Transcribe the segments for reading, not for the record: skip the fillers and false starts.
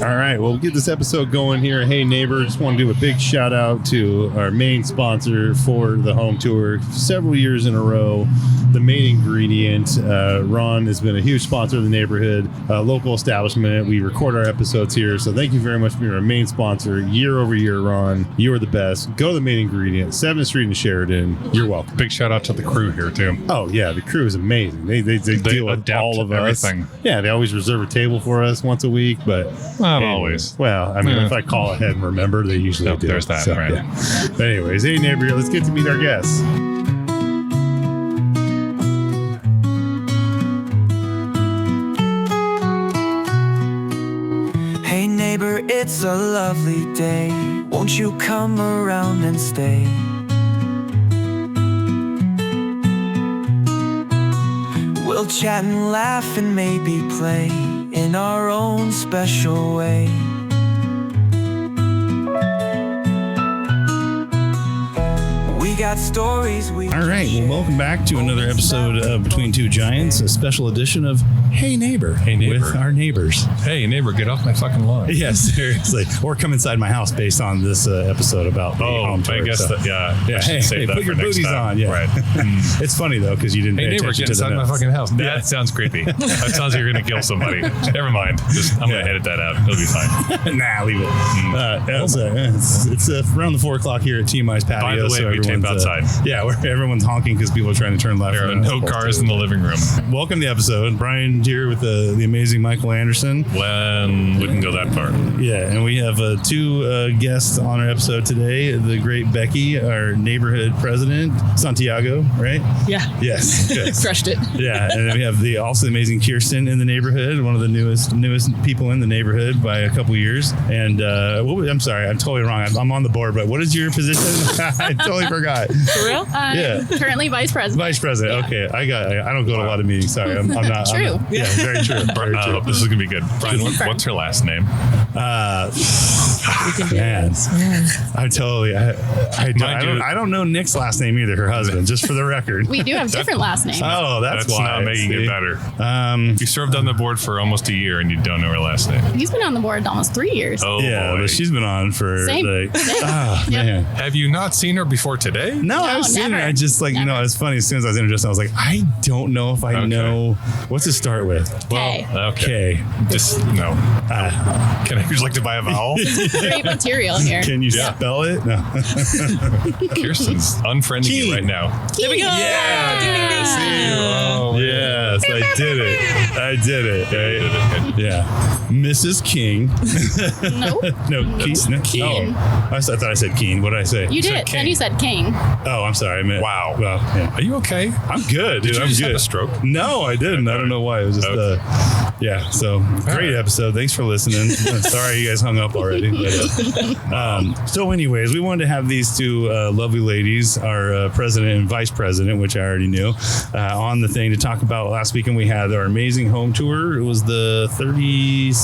All right, well, we'll get this episode going here. Hey, neighbor, just want to do a big shout out to our main sponsor for the home tour several years in a row, the main ingredient. Ron has been a huge sponsor of the neighborhood, local establishment. We record our episodes here, so thank you very much for being our main sponsor year over year, Ron. You are the best. Go to the main ingredient, 7th Street in Sheridan. You're welcome. Big shout out to the crew here, too. Oh, yeah, the crew is amazing. They deal with all of everything. us. Yeah, they always reserve a table for us once a week, but... Not always. Well, I mean, if I call ahead and remember, they usually do. There's that, right. Yeah. But anyways, hey, neighbor, let's get to meet our guests. Hey, neighbor, it's a lovely day. Won't you come around and stay? We'll chat and laugh and maybe play in our own special way. We got stories we All right, well, welcome back to another episode of Between Two Giants, a special edition of Hey Neighbor. Hey Neighbor. With our neighbors. Hey, neighbor, get off my fucking lawn. Yeah, seriously. Or come inside my house based on this episode about the home tour. I guess that, I should save that put for your next booties time. on. Yeah. Right. It's funny, though, because you didn't Hey, pay neighbor, attention get to the inside my notes. fucking house. That sounds creepy. That sounds like you're going to kill somebody. Never mind. I'm going to edit that out. It'll be fine. Nah, leave it. It's around the 4 o'clock here at TMI's patio. By the way, so we tape everyone's, outside. Yeah, where everyone's honking because people are trying to turn left. There are no cars in the living room. Welcome to the episode. Brian here with the amazing Michael Anderson. When we can go that far. Yeah, and we have 2 guests on our episode today. The great Becky, our neighborhood president, Santiago, right? Yeah. Yes. Crushed it. Yeah, and then we have also the amazing Kirsten in the neighborhood, one of the newest people in the neighborhood by a couple years. And I'm sorry, I'm totally wrong. I'm on the board, but what is your position? I totally forgot. For real? Yeah. Currently vice president. Vice president. Okay, I don't go to a lot of meetings. Sorry, I'm not. True. Yeah, very true. Very true. This is going to be good. Brian, what's her last name? Man, I don't know Nick's last name either. Her husband, just for the record. We do have different last names. Oh, that's why. not making it better. You served on the board for almost a year and you don't know her last name. He's been on the board almost 3 years. Oh, yeah, boy. but she's been on for Same. Yep. man. Have you not seen her before today? No, I've seen her. never. I just it's funny. As soon as I was introduced, I was like, I don't know if I know. What's it start with? K. Okay. K. Just no. Can I just like to buy a vowel? Great material here. Can you spell it? No. Kirsten's unfriending you right now. There we go. Oh, Yes, I did it. Right? Yeah. Mrs. King. No. No, Keen. Oh, I thought I said Keen. What did I say? You did. King. And you said king. Oh, I'm sorry. I meant. Wow. Well, yeah. Are you okay? I'm good, dude. Did you I'm just good. have a stroke? No, I didn't. I don't know why. It was just yeah. So great episode. Thanks for listening. Sorry you guys hung up already. But, so, anyways, we wanted to have these 2 lovely ladies, our president and vice president, which I already knew, on the thing to talk about. Last weekend we had our amazing home tour. It was the 7th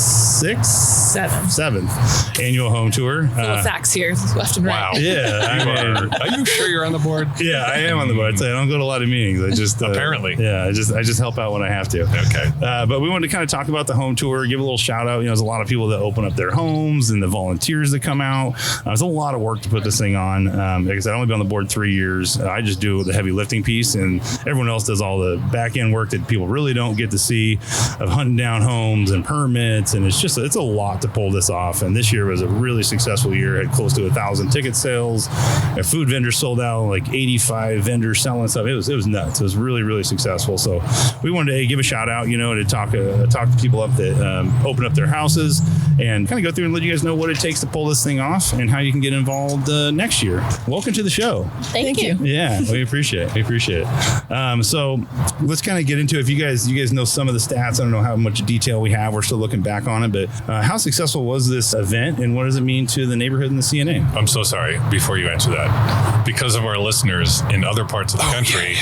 annual home tour. Full of facts here, left and right. Wow. Yeah. Are you sure you're on the board? Yeah, I am on the board. I tell you, I don't go to a lot of meetings. I just Apparently. Yeah, I just help out when I have to. Okay. But we wanted to kind of talk about the home tour, give a little shout out. There's a lot of people that open up their homes and the volunteers that come out. There's a lot of work to put this thing on. Like I said, I've only been on the board 3 years. I just do the heavy lifting piece, and everyone else does all the back end work that people really don't get to see of hunting down homes and permits. And it's a lot to pull this off. And this year was a really successful year. Had close to 1,000 ticket sales. Our food vendors sold out, like 85 vendors selling stuff. It was nuts. It was really, really successful. So we wanted to give a shout out, to talk to people up that open up their houses and kind of go through and let you guys know what it takes to pull this thing off and how you can get involved next year. Welcome to the show. Thank you. Yeah, we appreciate it. So let's kind of get into it. If you guys know some of the stats. I don't know how much detail we have. We're still looking back on it, but how successful was this event and what does it mean to the neighborhood and the CNA? I'm so sorry. Before you answer that, because of our listeners in other parts of the country,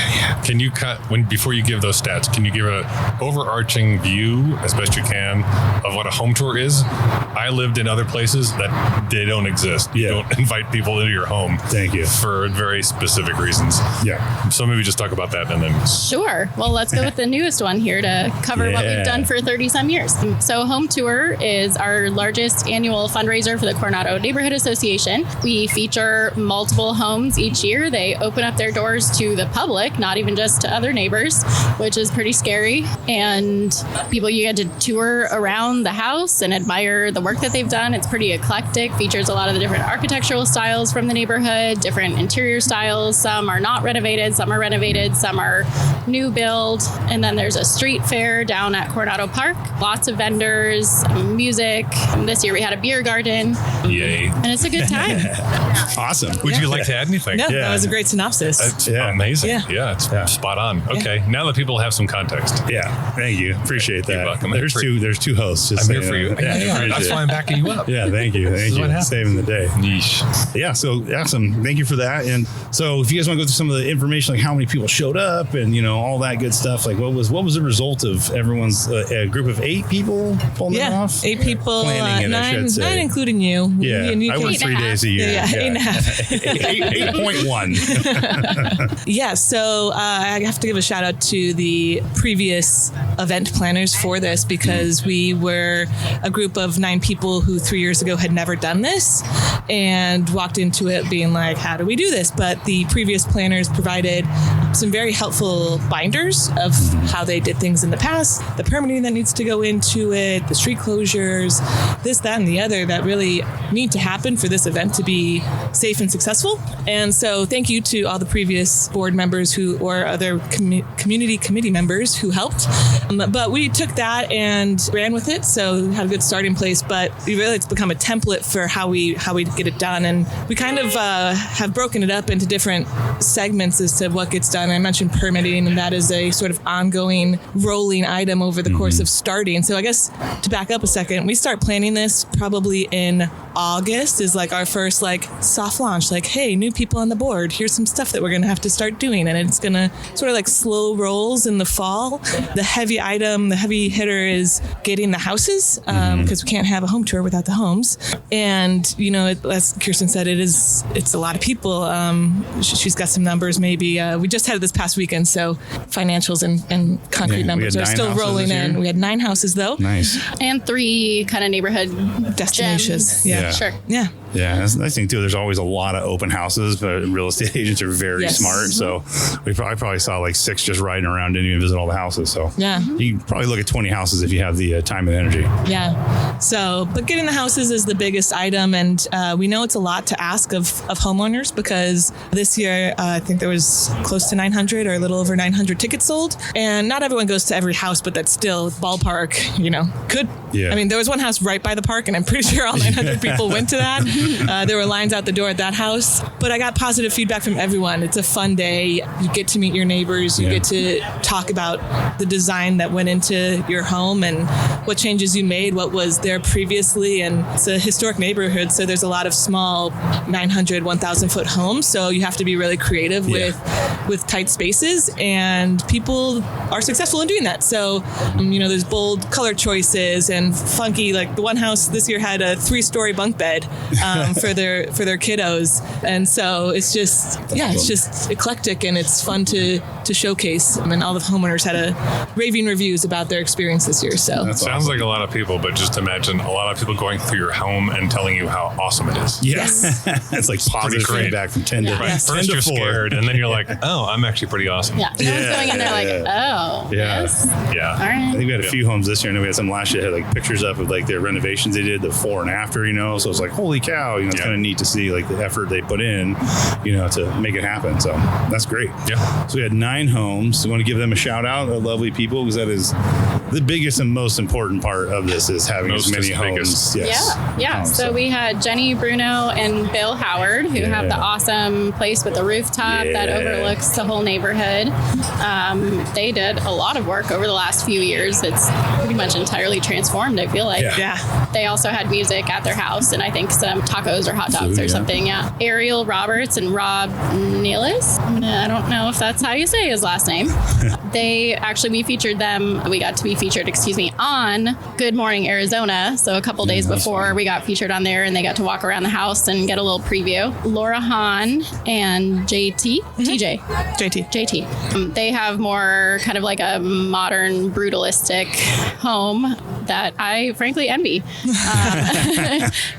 can you before you give those stats, can you give an overarching view as best you can of what a home tour is? I lived in other places that they don't exist. You don't invite people into your home. Thank you. For very specific reasons. Yeah. So maybe just talk about that and then. Sure. Well, let's go with the newest one here to cover what we've done for 30 some years. So Home Tour is our our largest annual fundraiser for the Coronado Neighborhood Association. We feature multiple homes each year. They open up their doors to the public, not even just to other neighbors, which is pretty scary. And people, you get to tour around the house and admire the work that they've done. It's pretty eclectic, features a lot of the different architectural styles from the neighborhood, different interior styles. Some are not renovated, some are renovated, some are new build. And then there's a street fair down at Coronado Park. Lots of vendors, music. This year we had a beer garden. Yay. And it's a good time. Awesome. Would you like to add anything? No, Yeah. that was a great synopsis. It's Yeah. amazing. Yeah. It's spot on. Okay, now that people have some context. Yeah. Thank you. Appreciate that. You're welcome. There's two hosts. Just I'm here so for you. know. Yeah, That's appreciate why it. I'm backing you up. Yeah, thank you. Thank is what you. happens. Saving the day. Niche. Yeah, so awesome. Thank you for that. And so if you guys want to go through some of the information, like how many people showed up and, all that good stuff, like what was the result of everyone's a group of 8 people pulling it off? 8 people, Planning it, I should say. 9 including you. Yeah, And you I came- went 3 days a year. Yeah, 8.1. Yeah, so I have to give a shout out to the previous event planners for this because we were a group of 9 people who 3 years ago had never done this and walked into it being like, how do we do this? But the previous planners provided some very helpful binders of how they did things in the past, the permitting that needs to go into it, the street closures, this, that, and the other that really need to happen for this event to be safe and successful. And so thank you to all the previous board members or other community committee members who helped. But we took that and ran with it. So we had a good starting place, but we really it's become a template for how we get it done. And we kind of have broken it up into different segments as to what gets done. I mentioned permitting, and that is a sort of ongoing rolling item over the course of starting. So I guess to back up a second, we start planning this probably in August is like our first soft launch, hey, new people on the board, here's some stuff that we're going to have to start doing. And it's going to sort of slow rolls in the fall. The heavy hitter is getting the houses because we can't have a home tour without the homes. And, as Kirsten said, it's a lot of people. She's got some numbers maybe. We just had it this past weekend, so financials and concrete numbers are still rolling in. We had 9 houses though. Nice. And 3 kind of neighborhood Destinations. gems. Yeah. Sure. Yeah. Yeah, that's the nice thing too. There's always a lot of open houses, but real estate agents are very Yes. smart. So we probably saw 6 just riding around, didn't even visit all the houses. So Yeah. you can probably look at 20 houses if you have the time and energy. Yeah. So, but getting the houses is the biggest item. And we know it's a lot to ask of homeowners because this year, I think there was close to 900 or a little over 900 tickets sold. And not everyone goes to every house, but that's still ballpark, could. Yeah. I mean, there was one house right by the park and I'm pretty sure all 900 people went to that. There were lines out the door at that house, but I got positive feedback from everyone. It's a fun day. You get to meet your neighbors. You get to talk about the design that went into your home and what changes you made, what was there previously. And it's a historic neighborhood, so there's a lot of small 900, 1,000 foot homes. So you have to be really creative with tight spaces, and people are successful in doing that. So, there's bold color choices and funky, the one house this year had a 3-story bunk bed for their kiddos, and so it's just eclectic and it's fun to showcase. I mean, all the homeowners had raving reviews about their experience this year. So That's Sounds like a lot of people, but just imagine a lot of people going through your home and telling you how awesome it is. Yes. It's positive great. feedback from 10 to, Right. 10 First to you're 4. scared, and then you're like, oh, I'm actually pretty awesome. Yeah. No one's going in there oh, Yeah. yes. Yeah. All I right. think we had a few homes this year, and then we had some last year that had pictures up of their renovations they did, the before and after, so it's holy cow, it's kind of neat to see the effort they put in, to make it happen. So that's great. Yeah. So we had 9 homes. We want to give them a shout out, the lovely people, because that is the biggest and most important part of this is having as many homes. Yes. Yeah. Homes. So we had Jenny Bruno and Bill Howard, who have the awesome place with the rooftop that overlooks the whole neighborhood. They did a lot of work over the last few years. It's pretty much entirely transformed, I feel like. yeah. They also had music at their house, and I think some tacos or hot dogs or something. Yeah. Ariel Roberts and Rob Nealis. I don't know if that's how you say his last name. We featured them. We got to be featured, on Good Morning Arizona. So a couple days before we got featured on there, and they got to walk around the house and get a little preview. Laura Hahn and JT. They have more kind of a modern brutalistic home. that I frankly envy.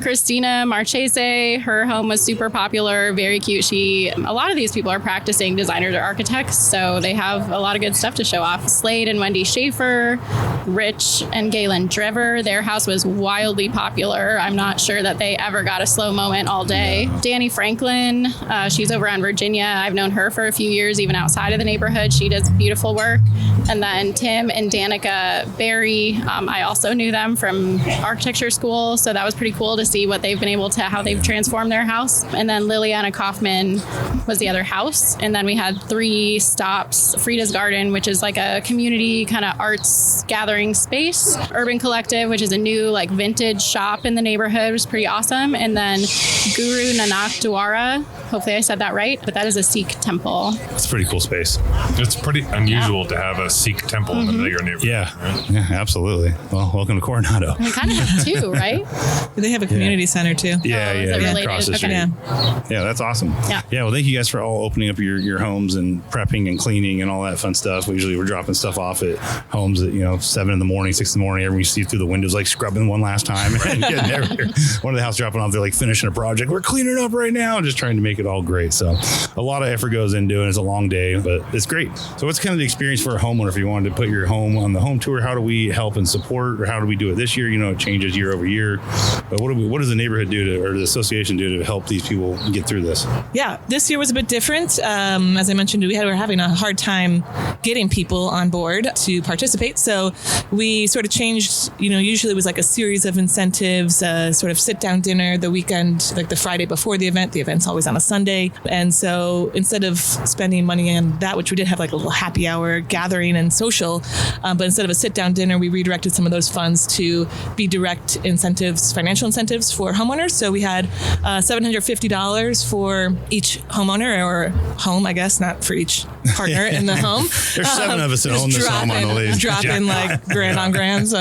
Christina Marchese, her home was super popular, very cute. A lot of these people are practicing designers or architects, so they have a lot of good stuff to show off. Slade and Wendy Schaefer, Rich and Galen Driver, their house was wildly popular. I'm not sure that they ever got a slow moment all day. Danny Franklin, she's over on Virginia. I've known her for a few years, even outside of the neighborhood. She does beautiful work. And then Tim and Danica Berry, I also knew them from architecture school, so that was pretty cool to see what they've been able to, how they've transformed their house. And then Liliana Kaufman was the other house. And then we had 3 stops. Frida's Garden, which is like a community kind of arts gathering space. Urban Collective, which is a new like vintage shop in the neighborhood, was pretty awesome. And then Guru Nanak Dwara, hopefully I said that right, but that is a Sikh temple. It's a pretty cool space. It's pretty unusual to have a Sikh temple in the bigger neighborhood. Yeah, absolutely. Well, welcome to Coronado. We kind of have 2, right? They have a community center too. Yeah, is it related? across the Okay. street. Yeah, that's awesome. Yeah. Well, thank you guys for all opening up your homes and prepping and cleaning and all that fun stuff. We're dropping stuff off at homes at 7 in the morning, 6 in the morning. Everyone you see through the windows like scrubbing one last time and getting everywhere. One of the house dropping off, they're like finishing a project. We're cleaning up right now, just trying to make it all great. So a lot of effort goes into it. It's a long day, but it's great. So what's kind of the experience for a homeowner if you wanted to put your home on the home tour? How do we help and support, or how do we do it this year? It changes year over year. But what does the neighborhood do or the association do to help these people get through this? Yeah, this year was a bit different. As I mentioned, we were having a hard time getting people on board to participate. So we sort of changed, usually it was like a series of incentives, sort of sit down dinner the weekend, like the Friday before the event's always on a Sunday. And so instead of spending money on that, which we did have like a little happy hour gathering and social, but instead of a sit down dinner, we redirected some of those funds to be direct incentives, financial incentives for homeowners. So we had $750 for each homeowner or home, I guess, not for each partner in the home. There's 7 of us that own this home on the list. Drop in like grand on grands,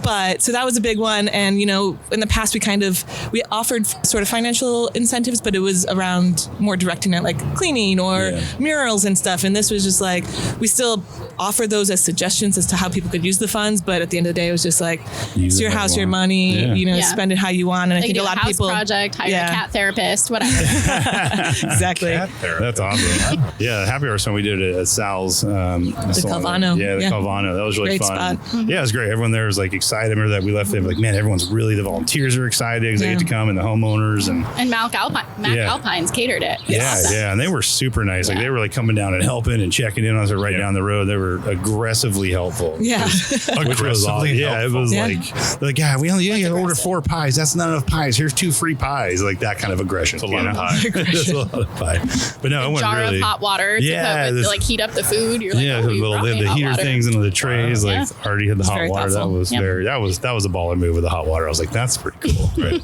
but so that was a big one. And, in the past, we offered sort of financial incentives, but it was around more directing at like cleaning or murals and stuff. And this was just like, we still offered those as suggestions as to how people could use the funds. But at the end of the day, it was just like, it's your house, your money, spend it how you want. And I think a lot of people project, hire a cat therapist, whatever. Exactly. That's awesome. Yeah, happy hour we did it at Sal's. The Calvano. Yeah, the Calvano. That was really great fun. Spot. Yeah, it was great. Everyone there was like excited. I remember that we left there like, man, everyone's really, the volunteers are excited because they get to come, and the homeowners and Mac Alpines catered it. Yeah, and they were super nice. Like they were like coming down and helping and checking in on us right down the road. They were aggressively helpful. Yeah. Which was awesome. Yeah, it was like, we only order 4 pies. That's not enough pies. Here's 2 free pies. Like that kind of aggression. It's a lot of pie. It's a lot of pie. But no, it went jar really. of hot water to put, like heat up the food. You're like, the heater water. Things into the trays. Like already had the hot very water. thoughtful. That was a baller move with the hot water. I was like, that's pretty cool. Right.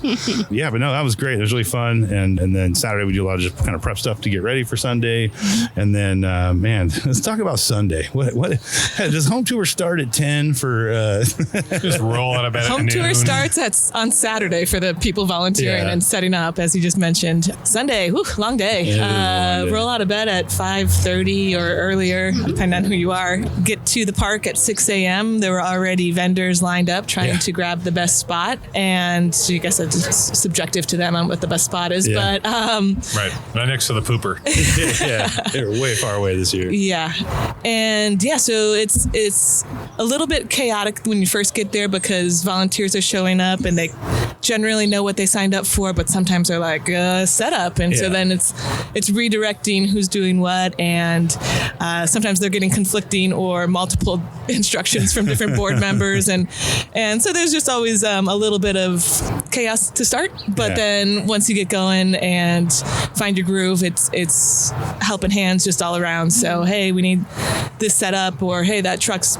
Yeah, but no, that was great. It was really fun. And then Saturday we do a lot of just kind of prep stuff to get ready for Sunday. And then man, let's talk about Sunday. What does home tour start at 10 for? Just roll out of bed. Home at tour noon. starts on Saturday for the people volunteering and setting up, as you just mentioned. Sunday, long day. Roll out of bed at 5:30 or earlier, depending on who you are. Get to the park at 6 a.m. There were already vendors lined up trying to grab the best spot, and I guess it's subjective to them on what the best spot is. Yeah. But right next to the pooper. Yeah, they were way far away this year. Yeah, and so it's a little bit chaotic when you first get there because volunteers are showing up and they generally know what they signed up for, but sometimes they're like set up, and so then it's redirecting who's doing what, and sometimes they're getting conflicting or multiple instructions from different board members, and so there's just always a little bit of chaos to start, but then once you get going and find your groove, it's helping hands just all around. So hey, we need this set up, or hey, that truck's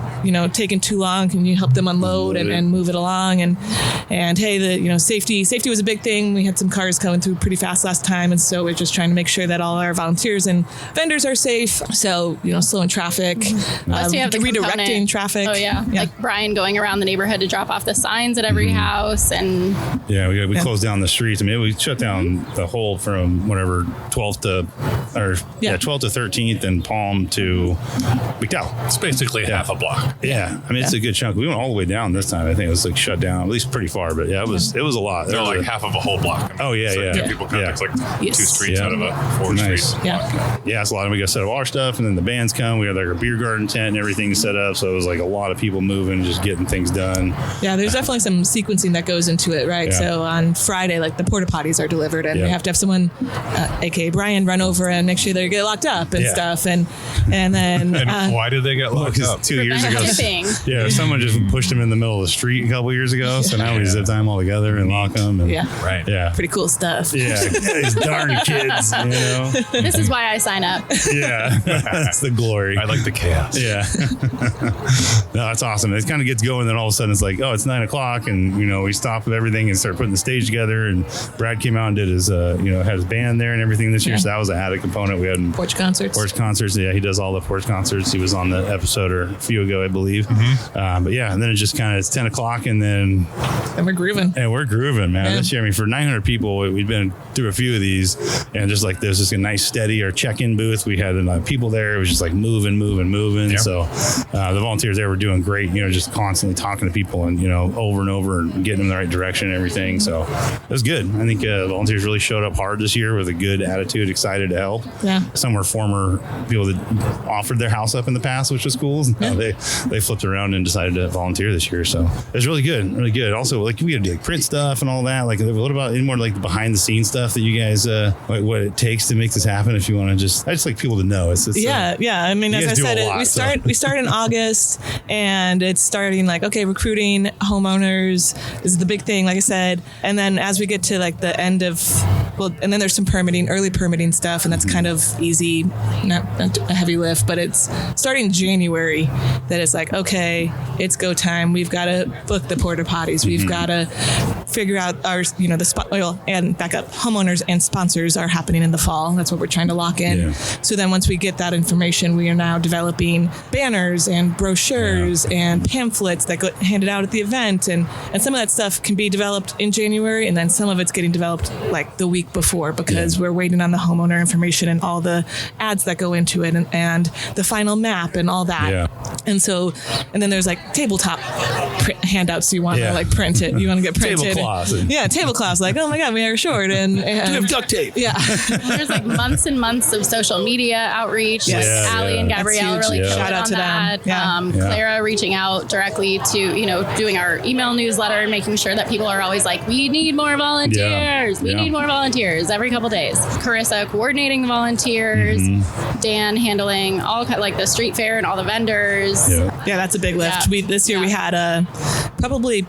taking too long, can you help them unload and move it along, and hey, safety was a big thing. We had some cars coming through pretty fast last time, and so we're just trying to make sure that all our volunteers and vendors are safe. So slowing traffic, Plus we have the redirecting component. traffic. Oh yeah, like Brian going around the neighborhood to drop off the signs at every house, and we closed down the streets. I mean, we shut down the whole from whatever 12th to 13th and Palm to McDowell. It's basically half a block. Yeah, I mean it's a good chunk. We went all the way down this time. I think it was like shut down, at least pretty far. But yeah, it was a lot. They're like half of a whole block. Oh yeah, so yeah. People context like Yes. 2 streets out of a 4 Nice. street Yeah. block. Yeah, it's a lot. And we got to set up all our stuff, and then the bands come. We had like our beer garden tent and everything set up. So it was like a lot of people moving, just getting things done. Yeah, there's definitely some sequencing that goes into it, right? Yeah. So on Friday, like the porta potties are delivered, and Yeah. we have to have someone, aka Brian, run over and make sure they get locked up and Yeah. stuff, and then And why did they get locked up? 2 years ago, tipping. yeah, someone just pushed them in the middle of the street a couple years ago. So now we zip time all together and lock them. And, yeah, Right. yeah, pretty cool stuff. yeah. These darn kids, this is why I sign up. Yeah, that's the glory. I like the chaos. Yeah. No, that's awesome. It kind of gets going, then all of a sudden it's like, oh, it's 9:00, and we stop with everything and start putting the stage together. And Brad came out and did his, had his band there and everything this year. So that was an added component. We had Porch concerts. porch concerts. Yeah, he does all the porch concerts. He was on the episode or a few ago, I believe. But yeah, and then it just kind of it's 10:00, and then And we're grooving. we're grooving, man. Yeah. This year, I mean, for 900 people, we've been through a few of these, and just like there's just a nice steady our check-in booth. We had people there. It was just like moving. Yeah. So the volunteers there were doing great. Just constantly talking to people and over and over and getting them in the right direction and everything. So it was good. I think the volunteers really showed up hard this year with a good attitude, excited to help. Yeah. Some were former people that offered their house up in the past, which was cool. Now they flipped around and decided to volunteer this year. So it was really good, really good. Also, like we had to do print stuff and all that. Like, what about any more like the behind the scenes stuff that you guys like what it takes to make this happen? If you want to I just like people to know. It's Yeah. I mean, you as I guys do a said, lot, we start in August, and it's starting like, okay, recruiting homeowners is the big thing, like I said. And then as we get to like the end of, and then there's some early permitting stuff, and that's kind of easy, not a heavy lift, but it's starting January that it's like, okay, it's go time. We've got to book the porta potties. We've got to figure out our, the spot oil and back up. Homeowners and sponsors are happening in the fall. That's what we're trying to lock in. Yeah. So then once we get that information, we are now developing banners and brochures and pamphlets that get handed out at the event. And some of that stuff can be developed in January, and then some of it's getting developed like the week before, because we're waiting on the homeowner information and all the ads that go into it, and the final map and all that. Yeah. And then there's like tabletop handouts you want to like print it. You want to get printed. Tablecloths. Yeah, tablecloths. Like, oh my God, we are short. And Do you have duct tape? yeah. There's like months and months of social media outreach. Yes. Like Allie and That's Gabrielle huge. really Yeah. killed Shout it out on to them. that. Yeah. Clara reaching out directly to, doing our email newsletter and making sure that people are always like, we need more volunteers. We need more volunteers every couple days. Carissa coordinating the volunteers. Dan handling all like the street fair and all the vendors. Yeah, that's a big lift. Yeah. This year we had probably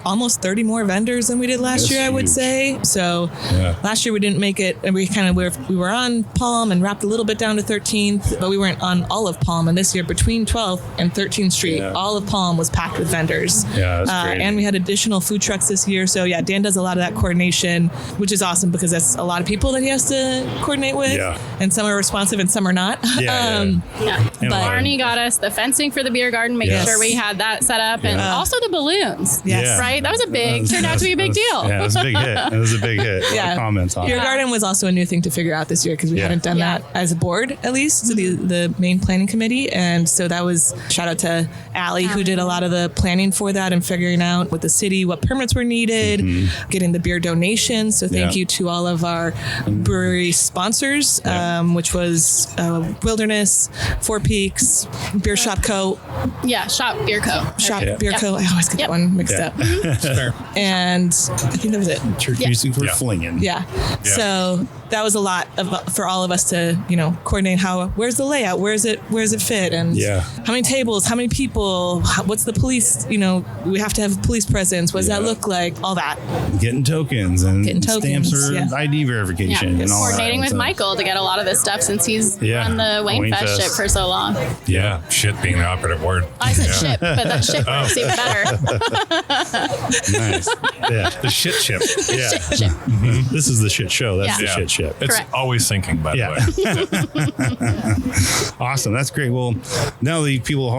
almost 30 more vendors than we did last That's year, I would huge. say. So last year we didn't make it, and we were on Palm and wrapped a little bit down to 13th, but we weren't on all of Palm. And this year between 12th and 13th Street, all of Palm was packed with vendors. Yeah, that's great. And we had additional food trucks this year. So yeah, Dan does a lot of that coordination, which is awesome because that's a lot of people that he has to coordinate with. Yeah. And some are responsive and some are not. Yeah. And Barney got us the fencing for the beer garden, making Yes. sure we had that set up, and also the balloons. Yes. Right? That was turned out to be a big deal. Yeah, it was a big hit. It was a big hit. A lot of comments on Beer it. garden was also a new thing to figure out this year because we hadn't done that as a board, at least, to the main planning committee. And so that was shout out to Allie, who did a lot of the planning for that and figuring out with the city what permits were needed, getting the beer donations. So thank you to all of our brewery sponsors, which was Wilderness, Four Peaks, Beer Shop Co. Yeah, Shop Beer Co. Beer Co. I always get that one mixed up. And I think that was it. Church music for flinging. Yeah. So that was a lot for all of us to, coordinate where's the layout, where's it fit, and how many tables, how many people, what's the police, we have to have police presence. What does that look like? All that. Getting tokens and stamps for ID verification and all that. Coordinating with Michael to get a lot of this stuff since he's run the Wayne Fest ship for so long. Yeah, shit being the operative word. I said ship, but that ship works even better. Nice. Yeah. The shit ship. Yeah. Ship. Mm-hmm. This is the shit show. That's the shit ship. It's Correct. always sinking, by the way. Awesome. That's great. Well, now the people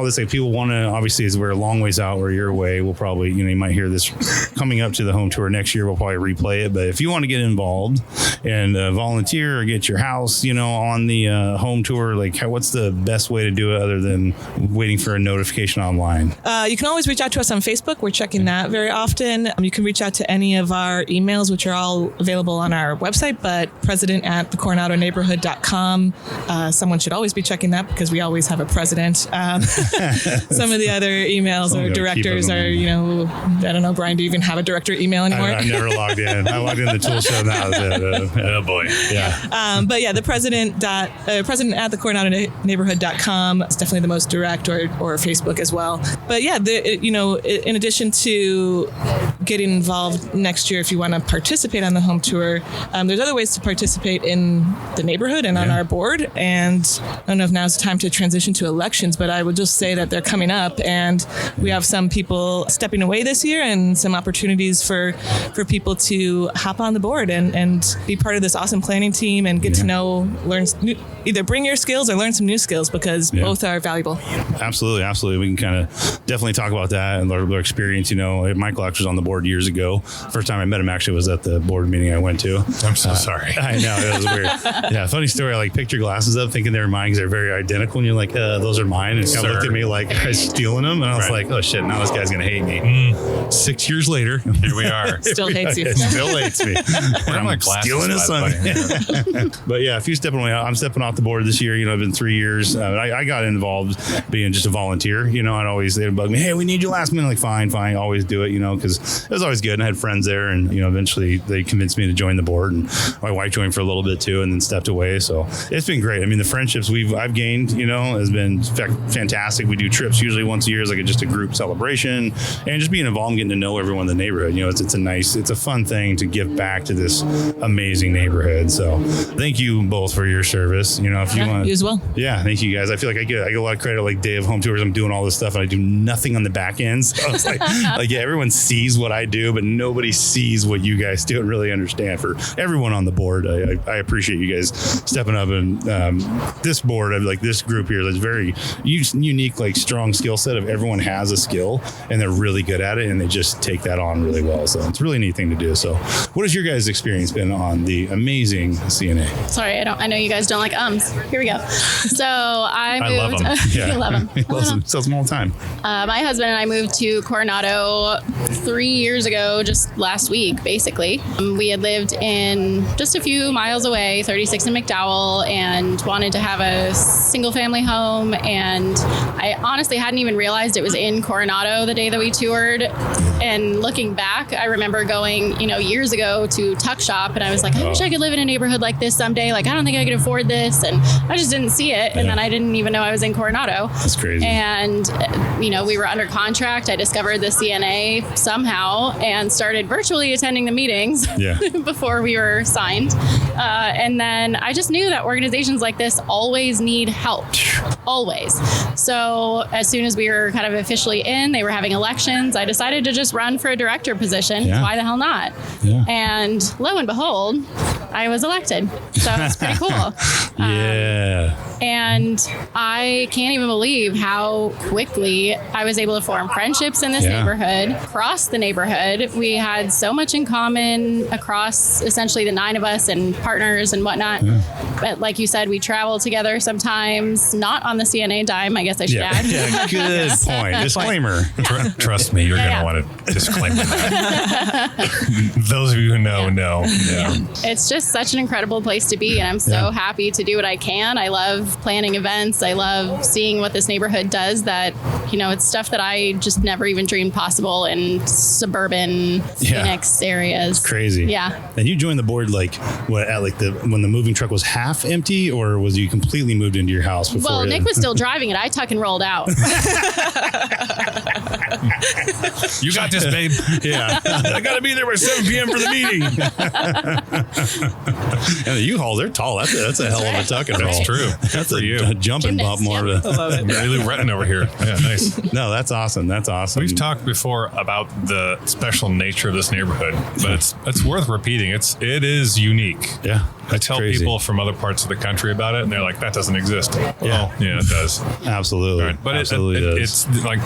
want to, obviously, as we're a long ways out, we're your way. We'll probably, you might hear this coming up to the home tour next year. We'll probably replay it. But if you want to get involved and volunteer or get your house, on the home tour, what's the best way to do it other than waiting for a notification online? You can always reach out to us on Facebook. We're checking that very often. You can reach out to any of our emails, which are all available on our website, but president@thecoronadoneighborhood.com. Someone should always be checking that because we always have a president. Some of the other emails or directors are, I don't know, Brian, do you even have a director email anymore? I've never logged in. I logged in the tool show now. Oh boy. Yeah. But yeah, the president at thecoronadoneighborhood.com is definitely the most direct, or Facebook as well. But yeah, in addition to getting involved next year, if you want to participate on the home tour, there's other ways to participate in the neighborhood and on our board. And I don't know if now's the time to transition to elections, but I would just say that they're coming up, and we have some people stepping away this year and some opportunities for people to hop on the board and be part of this awesome planning team and get to either bring your skills or learn some new skills, because both are valuable. Absolutely. We can kind of definitely talk about that and their experience. Michael actually was on the board years ago. First time I met him actually was at the board meeting I went to. I'm so sorry. I know, it was weird. Yeah, funny story. I picked your glasses up thinking they were mine because they're very identical, and you're like, those are mine. And he kind of looked at me like I was stealing them, and I was like, oh shit, now this guy's gonna hate me. 6 years later, here we are. Still hates you. Still hates me. I'm stealing his son. But yeah, if you stepping away, I'm stepping off the board this year. It's been 3 years. I got involved being just a volunteer. They'd bug me, hey, we need you last minute. Like, fine, always do it. Because it was always good. And I had friends there, and eventually they convinced me to join the board, and my wife joined for a little bit too, and then stepped away. So it's been great. The friendships I've gained, has been fantastic. We do trips usually once a year as just a group celebration, and just being involved and getting to know everyone in the neighborhood. It's a fun thing to give back to this amazing neighborhood. So thank you both for your service. If you want, you as well. Yeah, thank you guys. I feel like I get a lot of credit. Like day of home tours, I'm doing all this stuff and I do nothing on the back end. So it's everyone sees what I do, but nobody sees what you guys do and really understand. For everyone on the board, I appreciate you guys stepping up, and this board of this group here is very unique, strong skill set of everyone has a skill and they're really good at it, and they just take that on really well. So it's a really neat thing to do. So what has your guys' experience been on the amazing CNA? Sorry, I know you guys don't like ums. Here we go. So I love moved. them. You love them. He loves them. Sells them all the time. My husband and I moved to Coronado 3 years ago, just last week, basically. We had lived in just a few miles away, 36 in McDowell, and wanted to have a single family home. And I honestly hadn't even realized it was in Coronado the day that we toured. And looking back, I remember going, years ago to Tuck Shop, and I was like, I wish I could live in a neighborhood like this someday. I don't think I could afford this. And I just didn't see it. And then I didn't even know I was in Coronado. That's crazy. And, we were under contract. I discovered the CNA somehow and started virtually attending the meetings before we were signed. And then I just knew that organizations like this always need help. Always. So as soon as we were kind of officially in, they were having elections. I decided to just run for a director position. Yeah. Why the hell not? Yeah. And lo and behold, I was elected. So it's pretty cool. And I can't even believe how quickly I was able to form friendships in this neighborhood, across the neighborhood. We had so much in common across essentially the 9 of us and partners and whatnot. But like you said, we travel together sometimes, not on the CNA dime, I guess I should add. Yeah, good point. Disclaimer. Trust me, you're going to want to disclaimer that. Those of you who know. Yeah. It's just such an incredible place to be, and I'm so happy to do what I can. I love love planning events. I love seeing what this neighborhood does that, it's stuff that I just never even dreamed possible in suburban Phoenix areas. Crazy. Yeah. And you joined the board when the moving truck was half empty, or was you completely moved into your house before? Well, Nick was still driving it. I tuck and rolled out. You got this, babe. Yeah. I got to be there by 7 p.m. for the meeting. And the U-Hauls, they're tall. That's a hell of a tuck and roll. That's true. That's For you. a jumping bump more. I love it. Really retting over here. Yeah, nice. No, that's awesome. That's awesome. We've talked before about the special nature of this neighborhood, but it's worth repeating. It is unique. Yeah. I tell crazy. people from other parts of the country about it, and they're like, "That doesn't exist." Well, yeah, it does. Absolutely. Right. But Absolutely does. it's like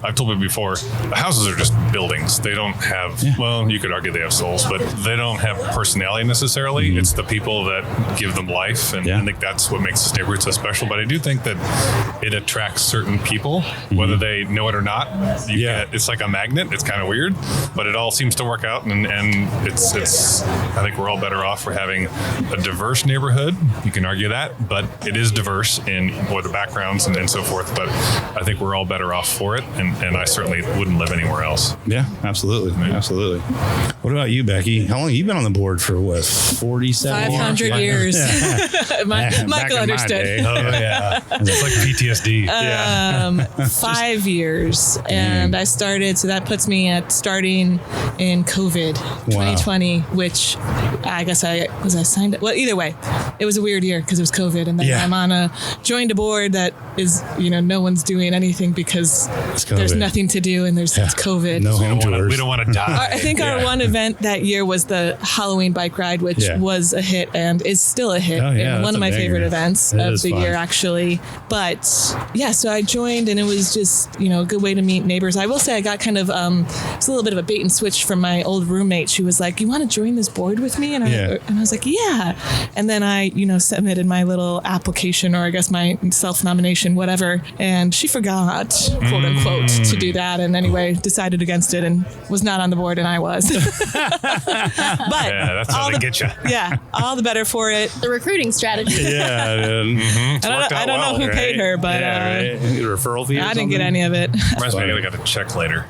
I've told you before, the houses are just buildings. They don't have, well, you could argue they have souls, but they don't have personality necessarily. Mm-hmm. It's the people that give them life. And I think that's what makes this neighborhood so special. But I do think that it attracts certain people, whether they know it or not. It's like a magnet. It's kind of weird, but it all seems to work out. And it's I think we're all better off for having a diverse neighborhood. You can argue that, but it is diverse in the backgrounds and so forth. But I think we're all better off for it, and I certainly wouldn't live anywhere else. Yeah, absolutely. Yeah. Absolutely. What about you, Becky? How long have you been on the board for? What, 47 500 years. Back Michael in my understood. day. Oh yeah, it's like PTSD. 5 years. And I started, so that puts me at starting in COVID 2020, which I guess I signed up. Well, either way, it was a weird year because it was COVID. And then I'm joined a board that is, no one's doing anything because there's nothing to do and it's COVID. No home tours. We don't want to die. I think our one event that year was the Halloween bike ride, which was a hit and is still a hit. Oh, yeah, and one that's of my a banger. favorite events It of is the fun. year, actually. But so I joined and it was just, a good way to meet neighbors. I will say I got kind of, it's a little bit of a bait and switch from my old roommate. She was like, "You want to join this board with me?" And I was like, "Yeah." And then I, submitted my little application, or I guess my self-nomination, whatever. And she forgot, quote unquote, to do that. And anyway, decided against it and was not on the board, and I was. But that's how they get you. Yeah, all the better for it. The recruiting strategy. I don't know who paid her, but referral fee. I didn't get any of it. Reminds me, I got a check later.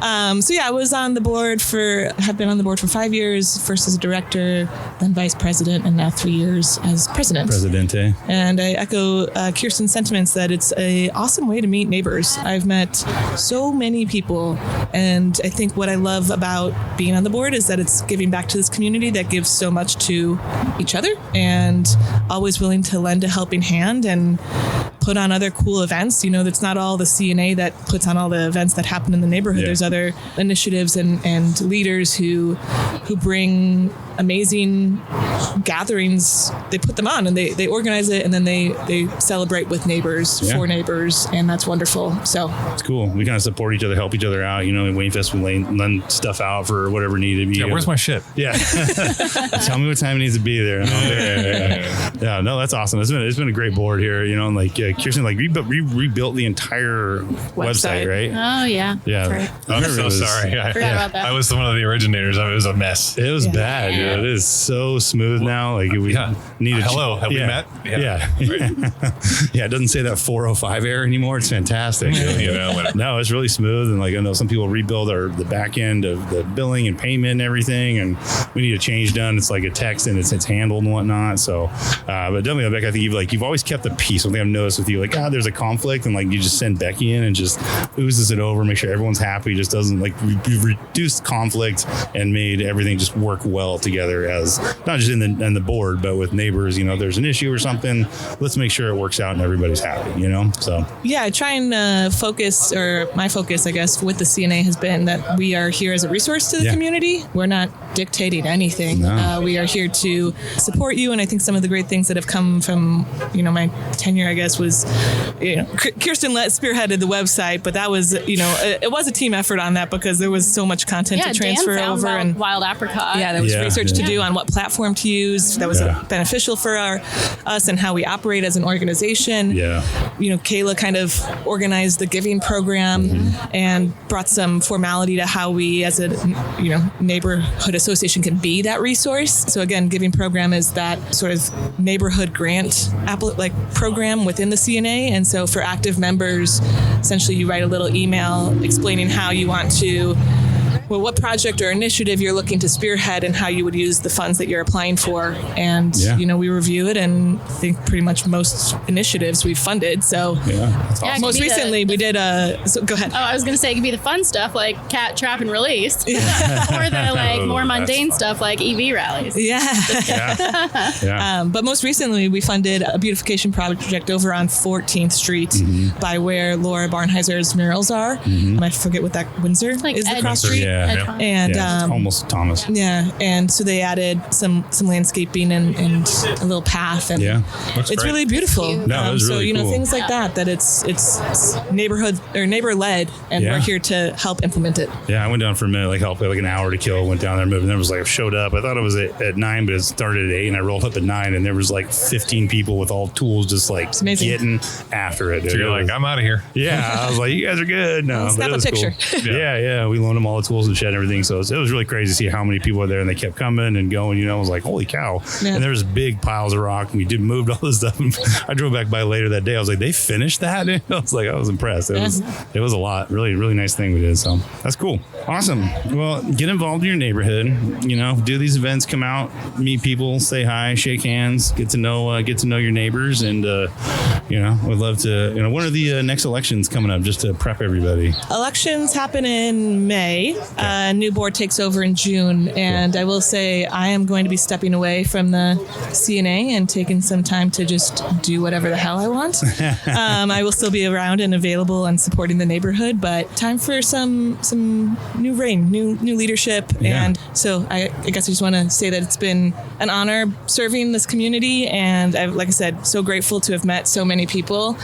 I was on the board have been on the board for 5 years, first as a director, then vice president, and now 3 years as president. Presidente. And I echo Kirsten's sentiments that it's an awesome way to meet neighbors. I've met so many people, and I think what I love about being on the board is that it's giving back to this community that gives so much to each other and always willing to lend a helping hand and put on other cool events. It's not all the CNA that puts on all the events that happen in the neighborhood. Yeah. There's other initiatives and leaders who bring amazing gatherings. They put them on and they organize it, and then they celebrate with neighbors, for neighbors, and that's wonderful. So It's cool. We kind of support each other, help each other out. In Wayne Fest, we lend stuff out for whatever needed to be. Yeah, where's my shit? Yeah. Tell me what time it needs to be there. Yeah, no, that's awesome. It's been a great board here, and Kirsten, rebuilt the entire website, right? Oh, yeah. Yeah. That's right. I'm so sorry. I Forgot about that. I was one of the originators of it. It was a mess. It was bad. Dude. It is so smooth now. Like we need a Hello, have we met? Yeah. Yeah. It doesn't say that 405 error anymore. It's fantastic. No, it's really smooth. And I know some people rebuild the back end of the billing and payment and everything, and we need a change done. It's like a text and it's handled and whatnot. So, but definitely, Becky, I think you've always kept the peace. One thing I've noticed with you, there's a conflict, and you just send Becky in and just oozes it over, make sure everyone's happy. Just doesn't you've reduced conflict and made everything just work well together, as not just in the board, but with neighbors. There's an issue or something, let's make sure it works out and everybody's happy. So I try and focus, or my focus, I guess, with the CNA has been that we are here as a resource to the community. We're not dictating anything. No. We are here to support you, and I think some of the great things that have come from my tenure, I guess, was Kirsten spearheaded the website, but that was it was a team effort on that because there was so much content to transfer Dan found over, and Wild Apricot. there was research to do on what platform to used that was beneficial for us and how we operate as an organization. Yeah. Kayla kind of organized the giving program and brought some formality to how we as a neighborhood association can be that resource. So again, giving program is that sort of neighborhood grant program within the CNA. And so for active members, essentially you write a little email explaining how you want to, what project or initiative you're looking to spearhead and how you would use the funds that you're applying for. And, we review it, and I think pretty much most initiatives we've funded. So that's awesome. most recently we did go ahead. Oh, I was going to say it could be the fun stuff like cat trap and release or the more mundane stuff like EV rallies. But most recently we funded a beautification project over on 14th Street by where Laura Barnheiser's murals are. I forget what that Windsor is the cross street. And almost Thomas. And so they added some landscaping and a little path, and it's really beautiful. No, it was really cool. Things like that it's neighborhood or neighbor led, and we're here to help implement it. I went down for a minute, helped like an hour to kill. Went down there, moved, and there was showed up. I thought it was at 9, but it started at 8, and I rolled up at 9, and there was 15 people with all tools just getting after it. Dude. So you're I'm out of here. I was like, you guys are good. No, snap a picture. Cool. We loaned them all the tools and shed and everything. So it was really crazy to see how many people were there, and they kept coming and going. I was like, holy cow. And there was big piles of rock, and we moved all this stuff. I drove back by later that day. I was like, they finished that? And I was impressed. It was a lot. Really, really nice thing we did. So that's cool. Awesome. Well, get involved in your neighborhood, do these events, come out, meet people, say hi, shake hands, get to know your neighbors. And, would love to, when are the next elections coming up, just to prep everybody? Elections happen in May. New board takes over in June, and I will say I am going to be stepping away from the CNA and taking some time to just do whatever the hell I want. I will still be around and available and supporting the neighborhood, but time for some new reign, new leadership. And so I guess I just want to say that it's been an honor serving this community, and like I said, so grateful to have met so many people.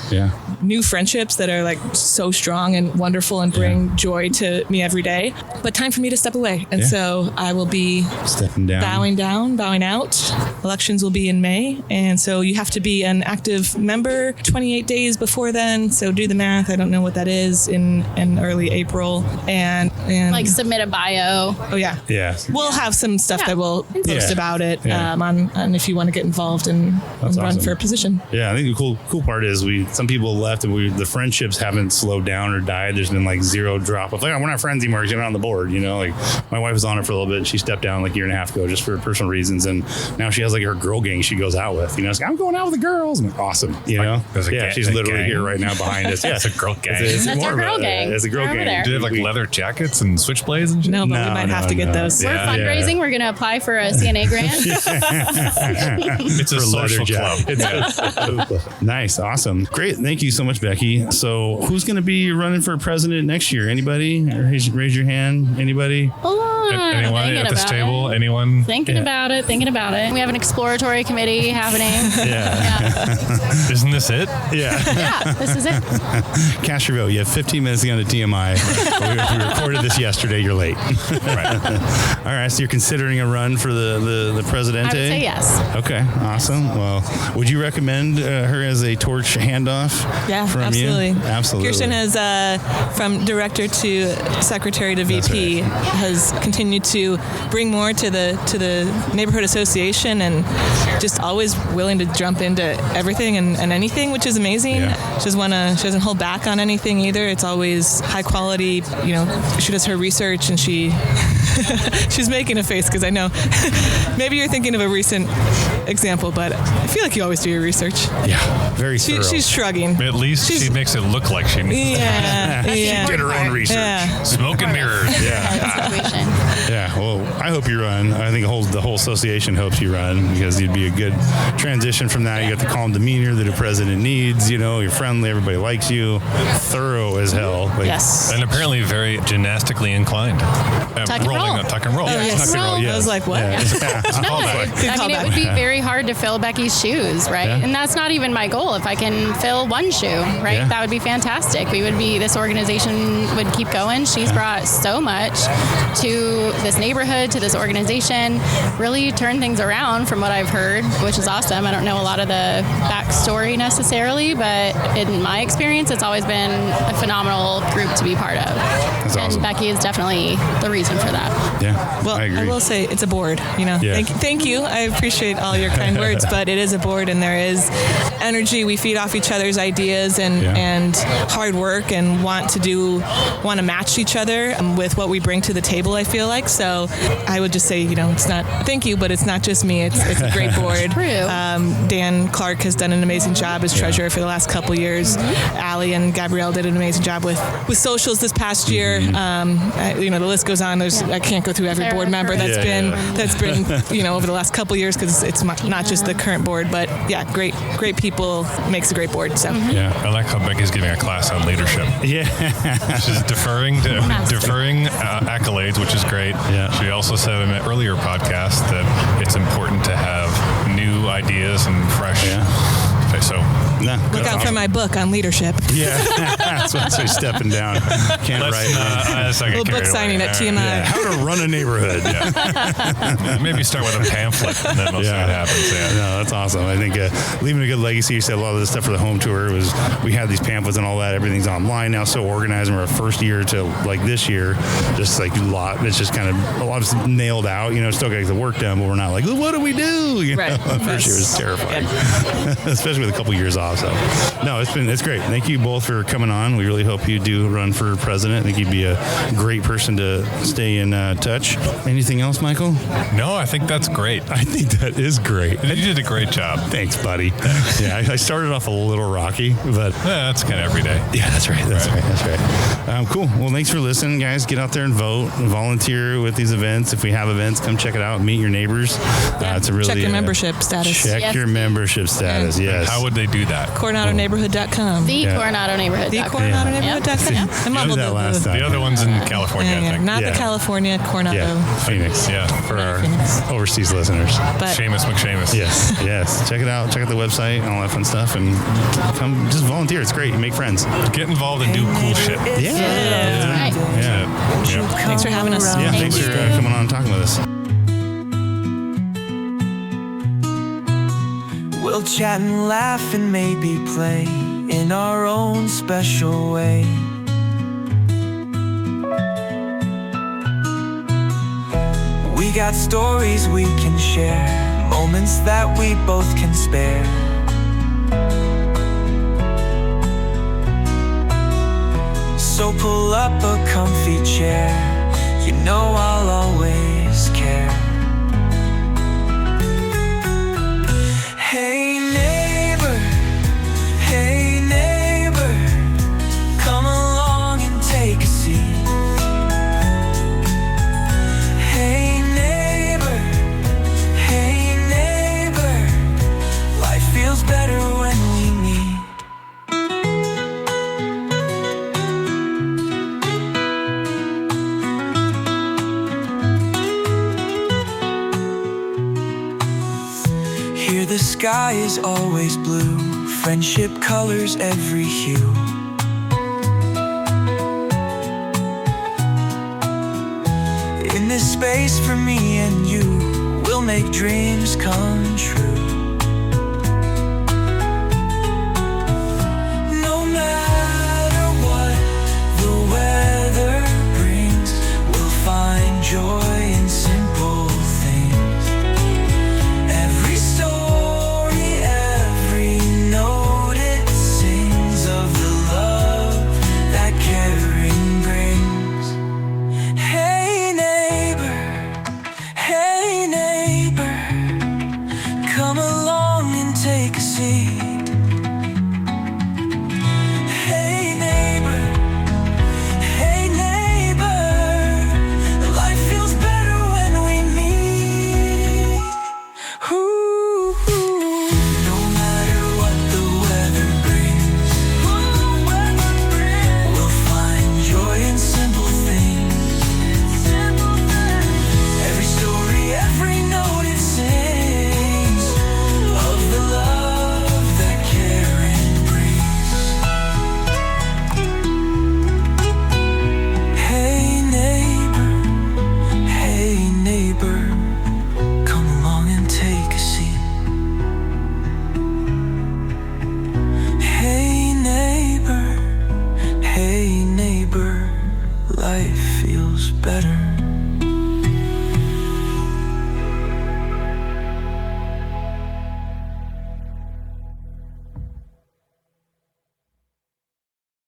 New friendships that are so strong and wonderful and bring joy to me every day. But time for me to step away. And so I will be stepping down, bowing out. Elections will be in May. And so you have to be an active member 28 days before then. So do the math. I don't know what that is in early April. And submit a bio. Oh, yeah. We'll have some stuff that we'll post about it on if you want to get involved and run for a position. I think the cool part is some people left, and the friendships haven't slowed down or died. There's been zero drop of we're not friends anymore because you're not on the board. My wife was on it for a little bit. She stepped down a year and a half ago just for personal reasons, and now she has her girl gang she goes out with. I'm going out with the girls. I'm awesome. She's literally here right now behind us. It's a girl gang. That's our girl gang. It's a girl gang. Do they have leather jackets and switchblades and shit? No, but we might have to get those. We're fundraising. We're going to apply for a CNA grant. It's a social club. Nice. Awesome. Great. Thank you so much, Becky. So who's going to be running for president next year? Anybody? Raise your hand. Anybody? Hold on. Anyone at this table? Anyone? Thinking about it. We have an exploratory committee happening. Isn't this it? Yeah, this is it. Cast your vote. You have 15 minutes to go to TMI. we recorded this yesterday. You're late. All right. So you're considering a run for the Presidente? I would say yes. Okay. Awesome. Well, would you recommend her as a torch handoff from absolutely. you? Absolutely. Kirsten has, from director to secretary to VP, has continued to bring more to the neighborhood association, and just always willing to jump into everything and anything, which is amazing. She doesn't hold back on anything either. It's always high quality. She does her research, and she's making a face because I know maybe you're thinking of a recent example, but I feel like you always do your research. Very thorough. She's shrugging. At least she makes it look like she needs She did her own research. Smoke and mirrors. Well, I hope you run. I think the whole association hopes you run, because you'd be a good transition from that. You got the calm demeanor that a president needs. You're friendly. Everybody likes you. Thorough as hell. Yes. And apparently very gymnastically inclined. Tuck and roll. Tuck and roll. Yes. Tuck and roll. I was like, what? It would be very hard to fill Becky's shoes, right? And that's not even my goal. If I can fill one shoe, right, that would be fantastic. This organization would keep going. She's brought so much to this neighborhood, to to this organization really turned things around from what I've heard, which is awesome. I don't know a lot of the backstory necessarily, but in my experience, it's always been a phenomenal group to be part of. That's awesome. And Becky is definitely the reason for that. Yeah, Well, I agree. I will say it's a board, Yeah. Thank you. I appreciate all your kind words, but it is a board and there is energy. We feed off each other's ideas and hard work and want to match each other with what we bring to the table, I feel like. So I would just say, it's not, thank you, but it's not just me. It's a great board. True. Dan Clark has done an amazing job as treasurer for the last couple years. Allie and Gabrielle did an amazing job with socials this past year. The list goes on. I can't go through every board member that's been over the last couple years, because it's not just the current board, but great people makes a great board. So Yeah. I like how Becky's giving a class on leadership. Yeah. She's deferring accolades, which is great. Yeah. She also said in an earlier podcast that it's important to have new ideas and fresh. Yeah. Okay, so look out for my book on leadership. Yeah. That's what I'm stepping down. Can't let's write. not Little book signing at TMI. Yeah. How to run a neighborhood. Maybe start with a pamphlet and then we'll see what happens. Yeah. No, that's awesome. I think leaving a good legacy. You said a lot of the stuff for the home tour was, we had these pamphlets and all that. Everything's online now, so organized. And we're our first year to like this year, just like a lot. It's just kind of a lot of nailed out. Still got to get the work done, but we're not like, what do we do? Right. First year was terrifying, especially with a couple years off. So no, it's great. Thank you both for coming on. We really hope you do run for president. I think you'd be a great person to stay in touch. Anything else, Michael? No, I think that's great. I think that is great. You did a great job. Thanks, buddy. Yeah, I started off a little rocky, but That's kind of every day. yeah, that's right. That's right. Cool. Well, thanks for listening, guys. Get out there and vote. Volunteer with these events. If we have events, come check it out. Meet your neighbors. It's a really Check your membership status. Check Yes. your membership status. Yes. How would they do that? CoronadoNeighborhood.com. The Coronado Neighborhood. TheCoronadoNeighborhood.com. Yep. I You mumbled did that last time. The other one's in California, I think. Not Yeah. the California Coronado. Yeah, Phoenix. Yeah. For our overseas listeners. But Seamus McShamus. Yes. Check it out. Check out the website and all that fun stuff, and come just volunteer. It's great. You make friends. Get involved and do cool shit. Right. Yeah. thanks for having us. Yeah. Thanks for coming on and talking with us. We'll chat and laugh and maybe play in our own special way. We got stories we can share, moments that we both can spare. So pull up a comfy chair, I'll always care. Hey neighbor, come along and take a seat. Hey neighbor, life feels better when we meet. Here the sky is always blue, friendship colors every hue. In this space for me and you, we'll make dreams come true. No matter what the weather brings, we'll find joy in simple things. Every story, every note, it sings of the love that caring brings. Hey neighbor, come along. life.